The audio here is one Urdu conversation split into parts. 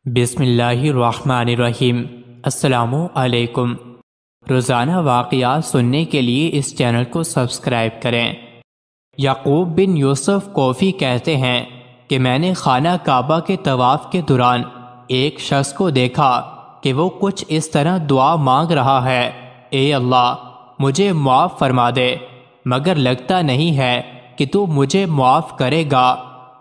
بسم اللہ الرحمن الرحیم۔ السلام علیکم۔ روزانہ واقعات سننے کے لیے اس چینل کو سبسکرائب کریں۔ یعقوب بن یوسف کوفی کہتے ہیں کہ میں نے خانہ کعبہ کے طواف کے دوران ایک شخص کو دیکھا کہ وہ کچھ اس طرح دعا مانگ رہا ہے: اے اللہ، مجھے معاف فرما دے، مگر لگتا نہیں ہے کہ تو مجھے معاف کرے گا۔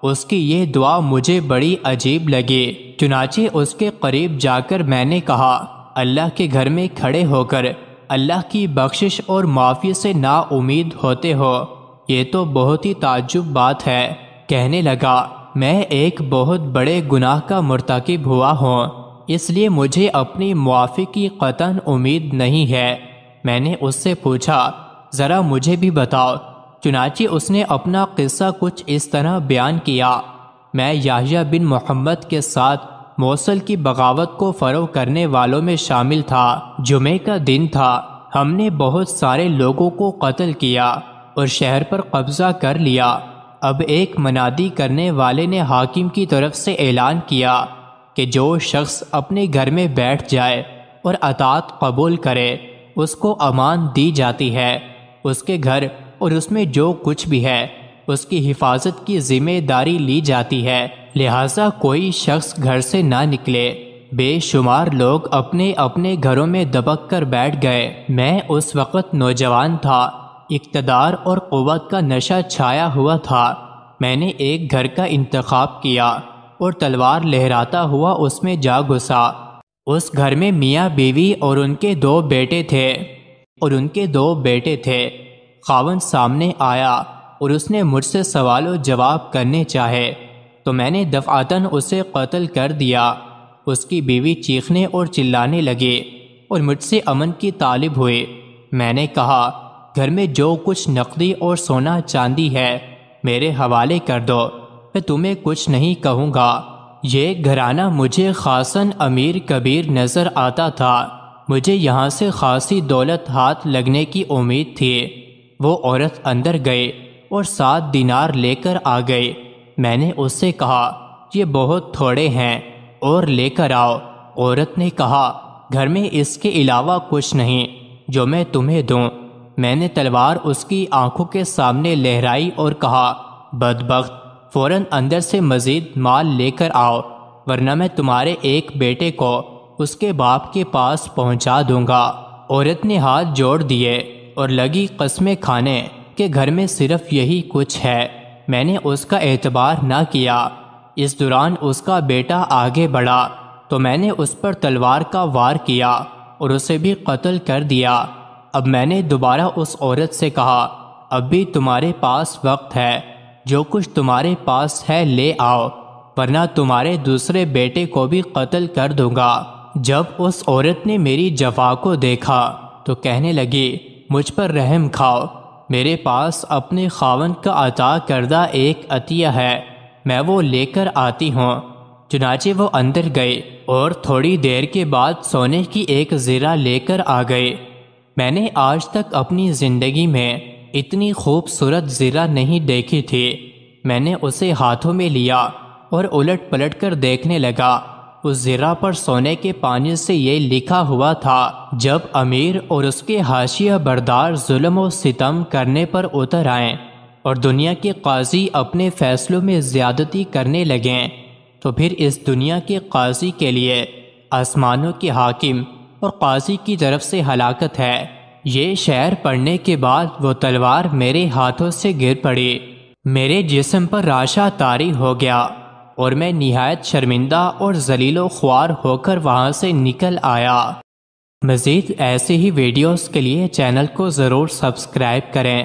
اس کی یہ دعا مجھے بڑی عجیب لگی، چنانچہ اس کے قریب جا کر میں نے کہا: اللہ کے گھر میں کھڑے ہو کر اللہ کی بخشش اور معافی سے نا امید ہوتے ہو، یہ تو بہت ہی تعجب بات ہے۔ کہنے لگا: میں ایک بہت بڑے گناہ کا مرتکب ہوا ہوں، اس لیے مجھے اپنی معافی کی قطعاً امید نہیں ہے۔ میں نے اس سے پوچھا: ذرا مجھے بھی بتاؤ۔ چنانچہ اس نے اپنا قصہ کچھ اس طرح بیان کیا: میں یحییٰ بن محمد کے ساتھ موصل کی بغاوت کو فروغ کرنے والوں میں شامل تھا۔ جمعے کا دن تھا، ہم نے بہت سارے لوگوں کو قتل کیا اور شہر پر قبضہ کر لیا۔ اب ایک منادی کرنے والے نے حاکم کی طرف سے اعلان کیا کہ جو شخص اپنے گھر میں بیٹھ جائے اور اطاعت قبول کرے اس کو امان دی جاتی ہے، اس کے گھر اور اس میں جو کچھ بھی ہے اس کی حفاظت کی ذمہ داری لی جاتی ہے، لہٰذا کوئی شخص گھر سے نہ نکلے۔ بے شمار لوگ اپنے اپنے گھروں میں دبک کر بیٹھ گئے۔ میں اس وقت نوجوان تھا، اقتدار اور قوت کا نشہ چھایا ہوا تھا۔ میں نے ایک گھر کا انتخاب کیا اور تلوار لہراتا ہوا اس میں جا گھسا۔ اس گھر میں میاں بیوی اور ان کے دو بیٹے تھے۔ خاوند سامنے آیا اور اس نے مجھ سے سوال و جواب کرنے چاہے تو میں نے دفعتاً اسے قتل کر دیا۔ اس کی بیوی چیخنے اور چلانے لگی اور مجھ سے امن کی طالب ہوئی۔ میں نے کہا: گھر میں جو کچھ نقدی اور سونا چاندی ہے میرے حوالے کر دو، میں تمہیں کچھ نہیں کہوں گا۔ یہ گھرانہ مجھے خاصاً امیر کبیر نظر آتا تھا، مجھے یہاں سے خاصی دولت ہاتھ لگنے کی امید تھی۔ وہ عورت اندر گئی اور 7 دینار لے کر آ گئی۔ میں نے اس سے کہا: یہ بہت تھوڑے ہیں اور لے کر آؤ۔ عورت نے کہا: گھر میں اس کے علاوہ کچھ نہیں جو میں تمہیں دوں۔ میں نے تلوار اس کی آنکھوں کے سامنے لہرائی اور کہا: بدبخت، فوراً اندر سے مزید مال لے کر آؤ، ورنہ میں تمہارے ایک بیٹے کو اس کے باپ کے پاس پہنچا دوں گا۔ عورت نے ہاتھ جوڑ دیے اور لگی قسمیں کھانے کہ گھر میں صرف یہی کچھ ہے۔ میں نے اس کا اعتبار نہ کیا۔ اس دوران اس کا بیٹا آگے بڑھا تو میں نے اس پر تلوار کا وار کیا اور اسے بھی قتل کر دیا۔ اب میں نے دوبارہ اس عورت سے کہا: اب بھی تمہارے پاس وقت ہے، جو کچھ تمہارے پاس ہے لے آؤ، ورنہ تمہارے دوسرے بیٹے کو بھی قتل کر دوں گا۔ جب اس عورت نے میری جفا کو دیکھا تو کہنے لگی: مجھ پر رحم کھاؤ، میرے پاس اپنے خاوند کا عطا کردہ ایک عطیہ ہے، میں وہ لے کر آتی ہوں۔ چنانچہ وہ اندر گئی اور تھوڑی دیر کے بعد سونے کی ایک زرہ لے کر آ گئی۔ میں نے آج تک اپنی زندگی میں اتنی خوبصورت زرہ نہیں دیکھی تھی۔ میں نے اسے ہاتھوں میں لیا اور الٹ پلٹ کر دیکھنے لگا۔ اس زرہ پر سونے کے پانی سے یہ لکھا ہوا تھا: جب امیر اور اس کے حاشیہ بردار ظلم و ستم کرنے پر اتر آئیں اور دنیا کے قاضی اپنے فیصلوں میں زیادتی کرنے لگیں تو پھر اس دنیا کے قاضی کے لیے آسمانوں کے حاکم اور قاضی کی طرف سے ہلاکت ہے۔ یہ شعر پڑھنے کے بعد وہ تلوار میرے ہاتھوں سے گر پڑی، میرے جسم پر راشا طاری ہو گیا اور میں نہایت شرمندہ اور ذلیل و خوار ہو کر وہاں سے نکل آیا۔ مزید ایسے ہی ویڈیوز کے لیے چینل کو ضرور سبسکرائب کریں۔